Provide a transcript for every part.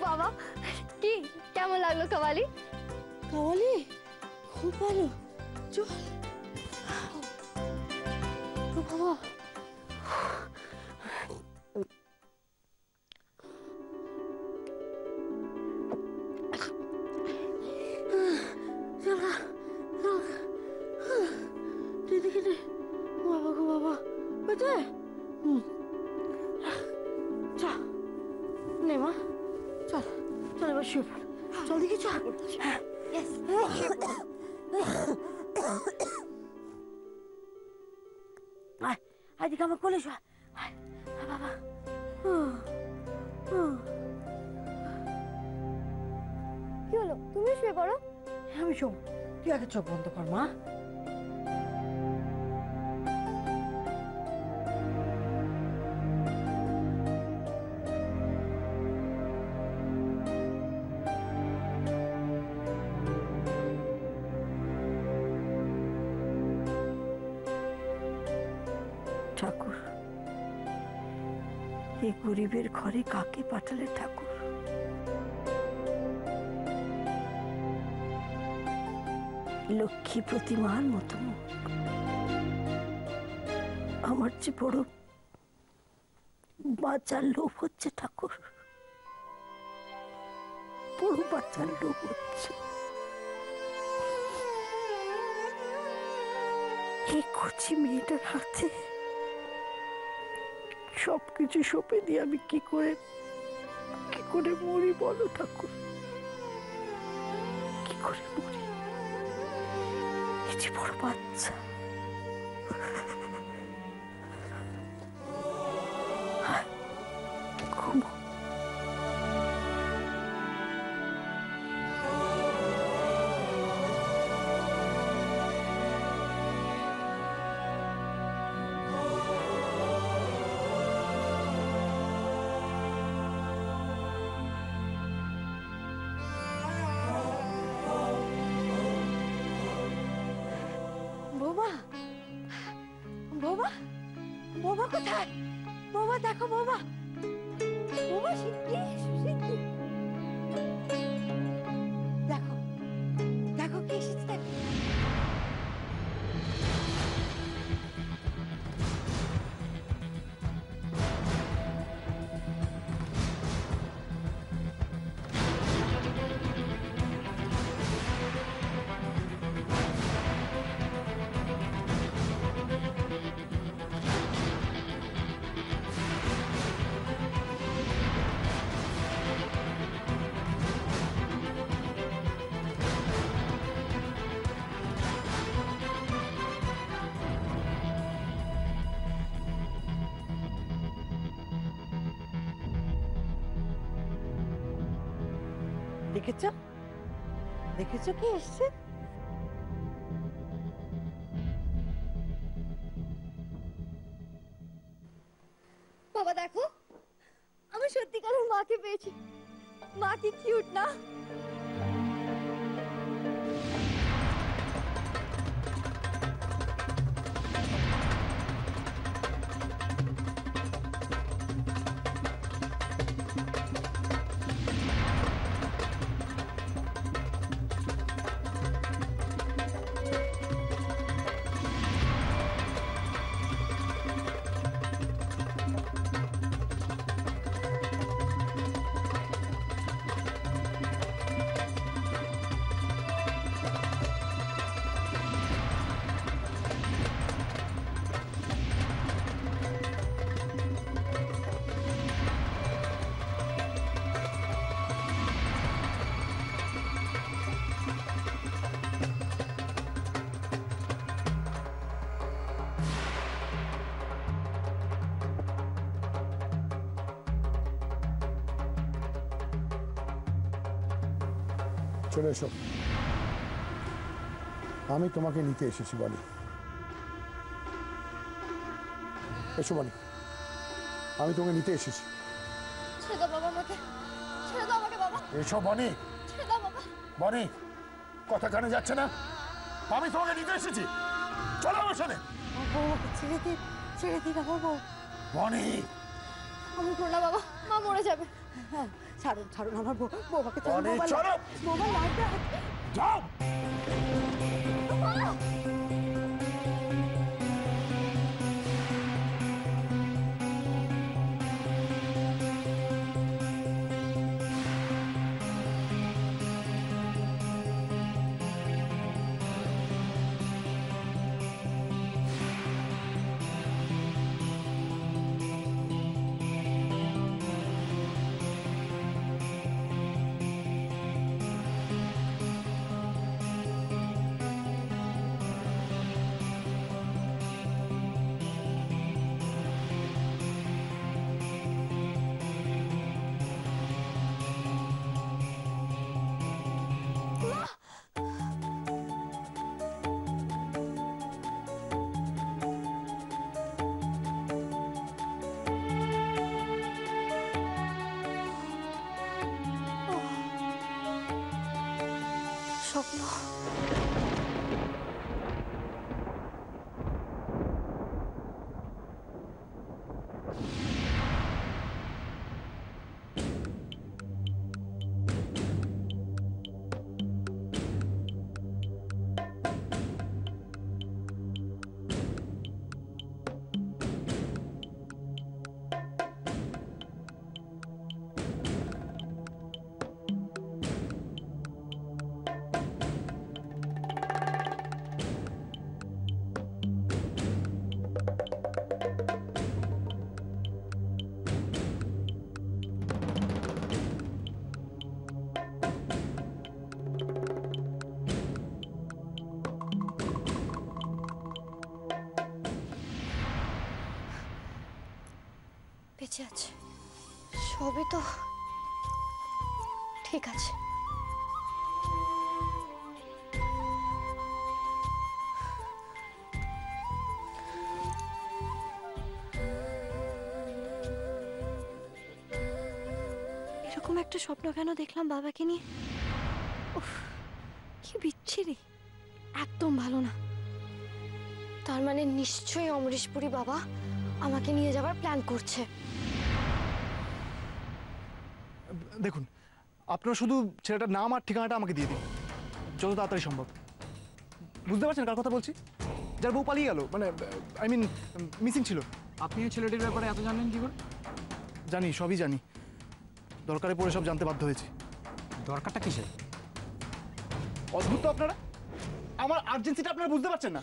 বাবা কি কেমন লাগলো কাওয়ালি? কাওয়ালি খুব ভালো। চল বাবা। বাবা গো বাবা বেটে চল নে মা চল চল এবার শুয়ে পড়। চল দেখি চল। আজকে আমার কোলে শোয়া বাবা। কি হলো তুমি শুয়ে পড়ো। আমি শোব। তুই আগে চোখ বন্ধ কর মা। ঠাকুর এই গরিবের ঘরে কাকে পাঠালে ঠাকুর? লক্ষ্মী প্রতিমার মতো মুখ। আমার যে বড় বাঁচার লোভ হচ্ছে ঠাকুর, বড় বাঁচার লোভ হচ্ছে। এই কচি মেয়েটার হাতে সবকিছু সঁপে দিয়ে আমি কি করে মরি বলো ঠাকুর? কি করে মরি? এই যে বড় বাচ্চা ঘুমো। বৌমা বৌমা কোথায়? বৌমা দেখো বৌমা বৌমা দেখো দেখো কে এসেছে দেখো। দেখেছ দেখেছ কে এসছে? বাবা দেখো আমি সত্যিকারের মাকে পেয়েছি। মা কি কিউট না? চলে এসো, আমি তোমাকে নিতে এসেছি বনি। এসো বনি, আমি তোমাকে নিতে এসেছি। ছেড়ে দাও বাবা আমাকে, ছেড়ে দাও আমাকে বাবা। এসো বনি। ছেড়ে দাও বাবা। বনি, কথা কানে যাচ্ছে না? আমি তোমাকে নিতে এসেছি, চলো আমার সাথে। ছেড়ে দিন বাবা। বনি আমি করো না বাবা, মা মরে যাবে। ছাড়ুন ছাড়ুন আমার বৌমাকে ছাড়ুন, অনি, বৌমা চলো। বৌমা লাগবে। যাও। স্বপ্ন। বেঁচে আছে, সবই তো ঠিক আছে। এরকম একটা স্বপ্ন কেন দেখলাম বাবাকে নিয়ে? উফ, কি বিচ্ছিরি, একদম ভালো না। তার মানে নিশ্চয়ই অমরেশপুরি বাবা আমাকে নিয়ে যাবার প্ল্যান করছে। দেখুন, আপনারা শুধু ছেলেটার নাম আর ঠিকানাটা আমাকে দিয়ে দিন, যত তাড়াতাড়ি সম্ভব। বুঝতে পারছেন কার কথা বলছি? যার বউ পালিয়ে গেল, মানে আই মিন মিসিং ছিল। আপনি এই ছেলেটির ব্যাপারে এত জানেন কি করে? জানি, সবই জানি, দরকারে পড়ে সব জানতে বাধ্য হয়েছি। দরকারটা কিসের? অদ্ভুত তো আপনারা, আমার আর্জেন্সিটা আপনারা বুঝতে পারছেন না।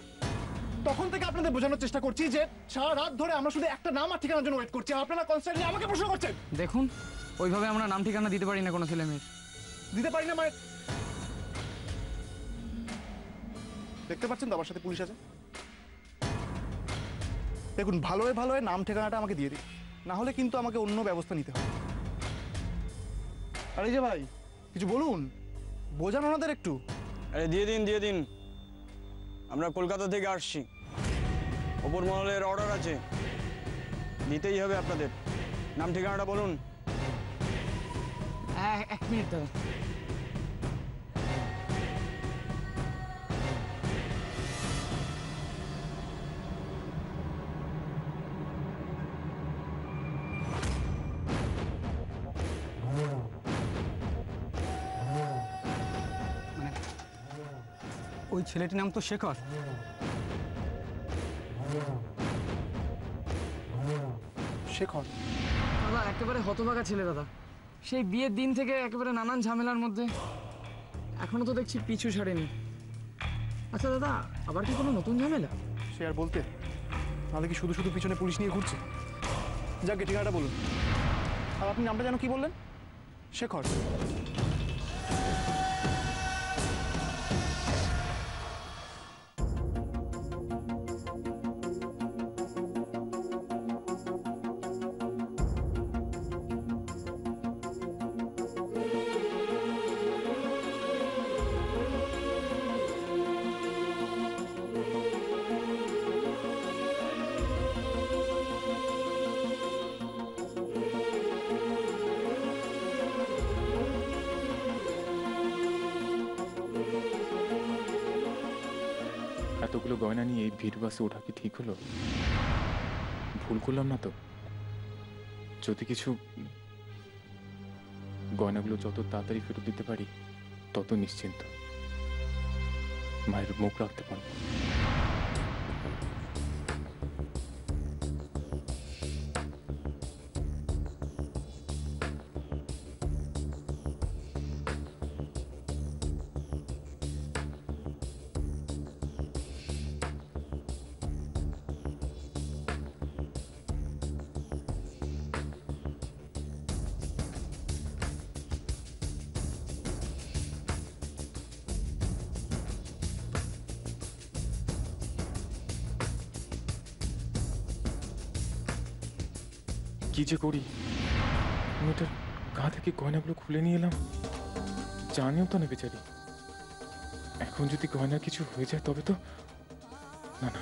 তখন থেকে আপনাদের বোঝানোর চেষ্টা করছি যে সারা রাত ধরে আমরা শুধু একটা নাম আর ঠিকানার জন্য ওয়েট করছি, আপনারা কনস্ট্যান্টলি আমাকে প্রশ্ন করছেন। দেখুন, ওইভাবে আমরা নাম ঠিকানা দিতে পারি না কোনো ছেলে মেয়ের। দিতে পারি না মানে? দেখতে পাচ্ছেন তো আমার সাথে পুলিশ আছে। দেখুন, ভালোয় ভালোয় নাম ঠিকানাটা আমাকে দিয়ে দিন, না হলে কিন্তু আমাকে অন্য ব্যবস্থা নিতে হবে। আরে যে ভাই, কিছু বলুন, বোঝান ওনাদের একটু। আরে দিয়ে দিন। আমরা কলকাতা থেকে আসছি, ওপর মহলের অর্ডার আছে, দিতেই হবে আপনাদের। নাম ঠিকানাটা বলুন। এক মিনিট দাদা। মানে ওই ছেলেটির নাম তো শেখর। শেখর? দাদা একেবারে হতভাগা ছেলে দাদা, সেই বিয়ের দিন থেকে একেবারে নানান ঝামেলার মধ্যে, এখনো তো দেখছি পিছু ছাড়েনি। আচ্ছা দাদা, আবার কি কোনো নতুন ঝামেলা? সে আর বলতে, নাহলে কি শুধু শুধু পিছনে পুলিশ নিয়ে ঘুরছে? যাকে ঠিকানাটা বলুন। আর আপনি নামটা যেন কি বললেন? শেখর? এতগুলো গয়না নিয়ে এই ভিড় বাসে ওঠা কি ঠিক হলো? ভুল করলাম না তো? যদি কিছু গয়নাগুলো যত তাড়াতাড়ি ফেরত দিতে পারি তত নিশ্চিন্ত, মায়ের মুখ রাখতে পারবো। কি যে করি, মেয়েটার গা থেকে গয়নাগুলো খুলে নিয়ে এলাম, জানিও তো না বেচারি। এখন যদি গয়নার কিছু হয়ে যায় তবে তো, না না,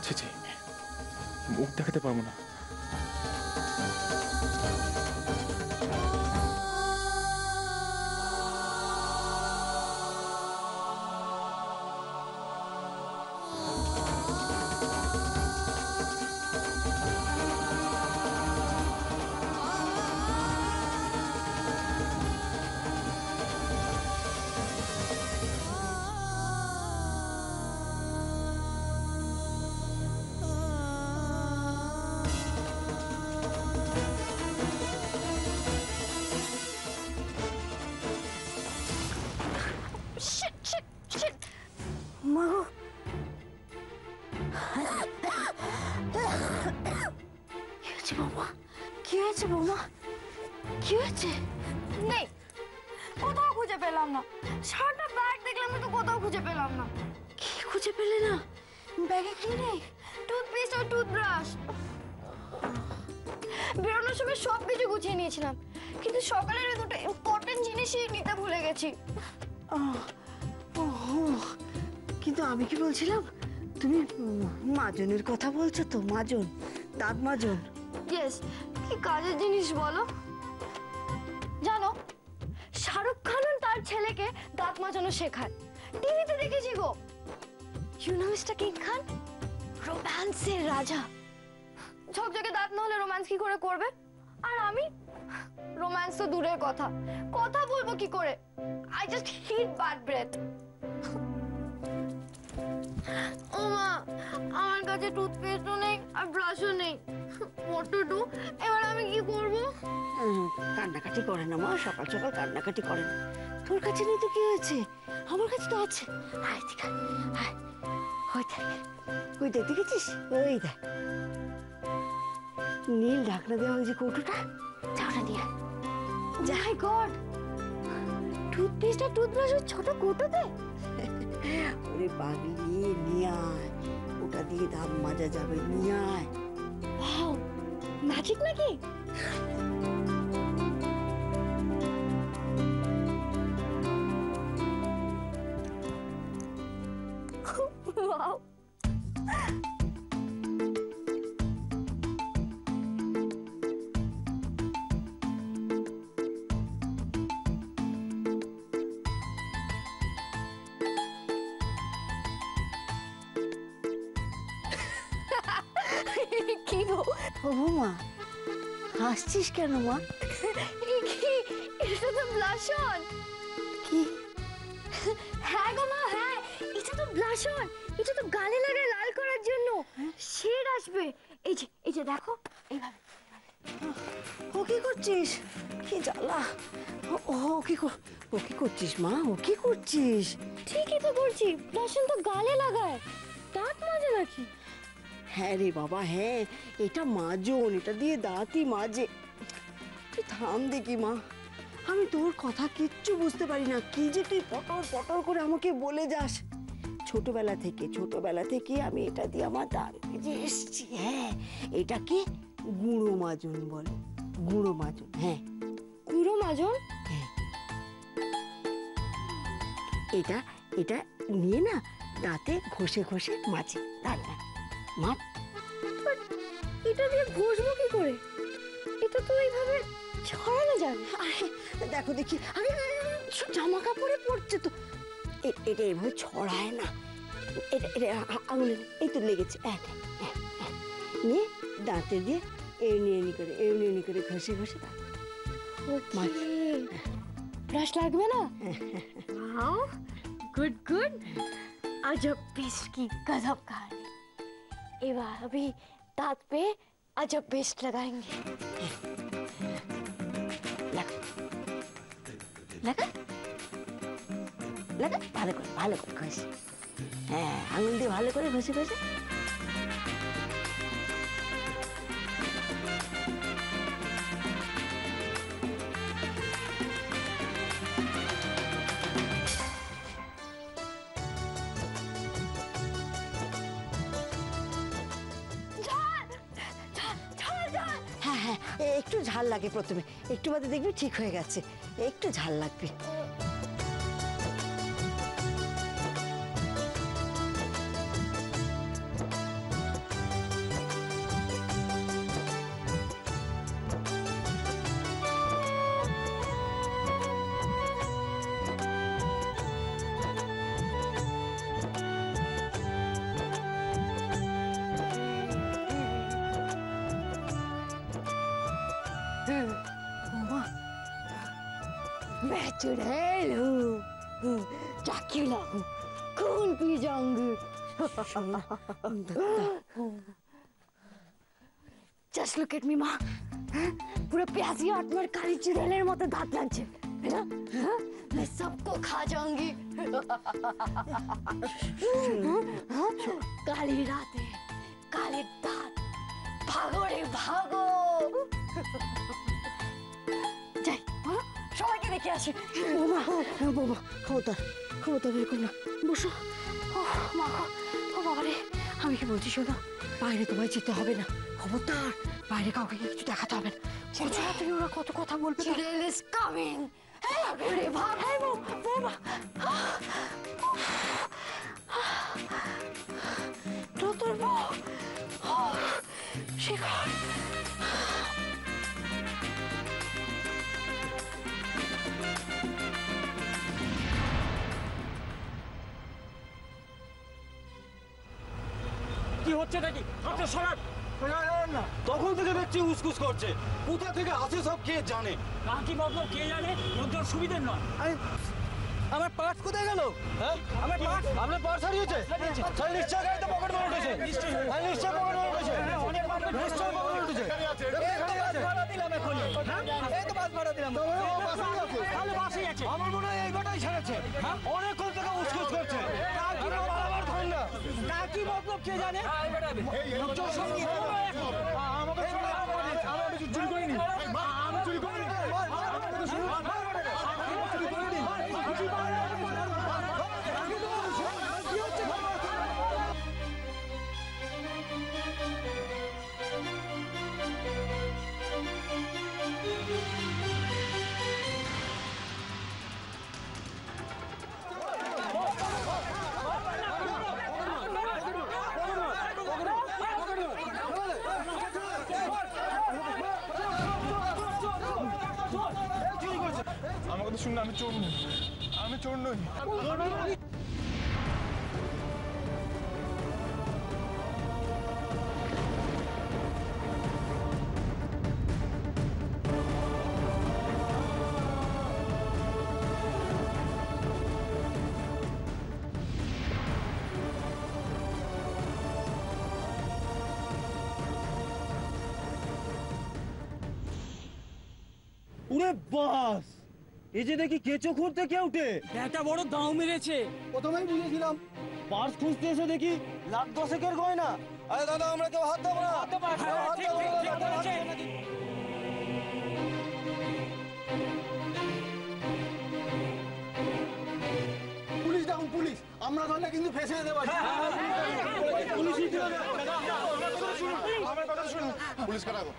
ছি ছি, মুখ দেখাতে পারবো না। মা গো, কি হয়েছে বৌমা? কি হয়েছে বৌমা? কি হয়েছে? নেই, কোথাও খুঁজে পেলাম না। সারাটা ব্যাগ দেখলাম কিন্তু কোথাও খুঁজে পেলাম না। কি খুঁজে পেলে না? ব্যাগে কি নেই? টুথপেস্ট আর টুথব্রাশ। বেরোনোর সময় সব কিছু গুছিয়ে নিয়েছিলাম, কিন্তু সকালের ওই দুটো ইম্পর্টেন্ট জিনিসই নিতে ভুলে গেছি। কিন্তু আমি কি বলছিলাম, তুমি মাজনের কথা বলছো তো? মাজন, দাঁত মাজন। ইয়েস, কি কাজের জিনিস বলো? জানো, শাহরুখ খান তার ছেলেকে দাঁত মাজানো শেখায়। টিভিতে দেখেছি গো। ইউ নো মিস্টার কিং খান, রোম্যান্সের রাজা। সব জায়গায় দাঁত না হলে রোম্যান্স কি করে করবে? আর আমি, রোম্যান্স তো দূরের কথা, কথা বলবো কি করে? I just hate bad breath. ও মা, আমার কাছে টুথপেস্টও নেই আর ব্রাশও নেই। What to do? এবার আমি কি করব? কান্নাকাটি করে না মা, সকাল সকাল কান্নাকাটি করে না। তোর কাছে নেই তো কি হয়েছে? আমার কাছে তো আছে। আয় ঠিক আছে, আয়। ওই দেখ, ওই দেখ, দেখেছিস? ওই দেখ, নীল ঢাকনা দেওয়া ওই যে কৌটোটা, যা ওটা নিয়ে আয়। যাই গড, টুথপেস্ট আর টুথব্রাশ ওই ছোট কৌটোতে? ওরে পাগলি, নিয়ে আয়, ওটা দিয়ে দাঁত মাজা যাবে, নিয়ে আয়। ওয়াও, ম্যাজিক নাকি? ওয়াও, কি গো? ও মা, হাসছিস কেন মা? কি, এটা তো ব্লাশ অন। কি? হ্যাঁ গো মা, হ্যাঁ, এটা তো ব্লাশ অন। এটা তো গালে লাগায় লাল করার জন্য। শেড আসবে। এই যে দেখো, এইভাবে। ও কি করছিস? কি জ্বালা! ও কি করছিস মা? ও কি করছিস? ঠিকই তো করছি, ব্লাশ অন তো গালে লাগায়, দাঁত মাজে নাকি? হ্যাঁ রে বাবা, হ্যাঁ, এটা মাজন, এটা দিয়ে দাঁতই মাজে। তুই থাম দেখি মা, আমি তোর কথা কিচ্ছু বুঝতে পারি না। কি যে তুই পটর পটর করে আমাকে বলে যাস। ছোটবেলা থেকে আমি এটা দিয়ে আমার দাঁত মেজে এসছি। হ্যাঁ, এটাকে গুঁড়ো মাজন বলে। গুঁড়ো মাজন, হ্যাঁ। গুঁড়ো মাজন? হ্যাঁ। এটা নিয়ে না দাঁতে ঘষে ঘষে মাজে দাঁতটা। মা, এটা দিয়ে ঘষবো কি করে? এটা তো এইভাবে ছড়ানো যাবে। আরে দেখো দেখি, আরে জামা কাপড়ে পড়ছে তো। এটা এভাবে ছড়ায় না। এটা আঙুলে এই তো লেগেছে। নিয়ে দাঁতে দিয়ে এমনি করে ঘষে ঘষে দাঁত। ওকে, ব্রাশ লাগবে না? हाँ गुड गुड अजब पेस्ट की गजब कहानी। एबार अभी दांत पे अजब पेस्ट लगाएंगे। লাগা লাগা লাগা ভালো করে ঘষে। হ্যাঁ, আঙুল দিয়ে ভালো করে ঘষে ঘষে। হ্যাঁ হ্যাঁ, একটু ঝাল লাগে প্রথমে, একটু বাদে দেখবি ঠিক হয়ে গেছে। একটু ঝাল লাগবে। मैं चुड़ैल हूँ, ड्रैकुला हूँ, खून पी जाऊंगी। Just look at me, माँ। पूरा प्यासी आत्मर काली चुड़ैलेर मतो दांत लागছে, है ना? हाँ? मैं सबको खा जाऊंगी। काली रातें, काले दांत, भागो रे भागो। যাই, হ্যাঁ? সবাইকে দেখে আসি। বোমা খবরদার বের কর না। বসো। মা গো, ও বাবা রে, আমি কি বলছি শোনো, বাইরে তোমায় যেতে হবে না, খবরদার। বাইরে কাউকে কিছু দেখাতে হবে না। তুমি ওরা কত কথা বলবে। চুড়েল ইজ কামিং। ভাগো রে ভাগ। হ্যাঁ বাবা। তোর বউ শিখর। কি হচ্ছে নাকি? আপনি সরান না। তখন থেকে দেখছি উসকুস করছে। কোথা থেকে আসে সব কে জানে। কাকি মতলব কে জানে? লোকজন সুবিধের নয়। আমার পার্স কোথায় গেল? হ্যাঁ, আমার পার্স। আপনার পার্স হারিয়েছে? স্যার নিশ্চয় গাড়িতে পকেট মারা উঠেছে। নিশ্চয় পকেট মারা উঠেছে। নিশ্চয় পকেট মারা উঠেছে। ভাড়া দিলাম এখনই। এই তো বাস ভাড়া দিলাম। তাহলে বাসেই আছে। আমার মনে হয় এই বাটাই ছেড়েছে। অনেকক্ষণ থেকে উসকুস করছে। কাকি বারবার ধরেন না। কাকি মতলব কে জানে? লোকজন সঙ্গে আমাকে আমি চুরি করিনি। আমি চুরি করিনি। আমার কথা শুনুন, আমি চোর নই, আমি চোর নই। উরে বাস, এই যে দেখি কেঁচো খুঁড়তে কে উঠে। একটা বড় দাও মেরেছে। প্রথমেই বুঝেছিলাম। পার্স খুঁজতে এসে দেখি লাখ দশেকের গয়না। আরে দাদা, আমরা কেউ হাত দেবো না। পুলিশ ডাকুন, পুলিশ। আমরা ধরলে কিন্তু ফেসে যেতে পারি। পুলিশ কাটাবো।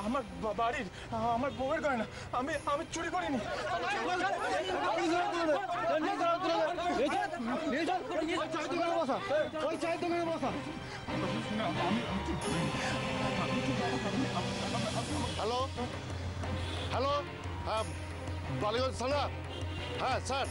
আমার বাড়ির, আমার বউয়ের গয়না আমি চুরি করিনি। হ্যালো হ্যালো, হ্যাঁ বালিগঞ্জ থানা। হ্যাঁ স্যার,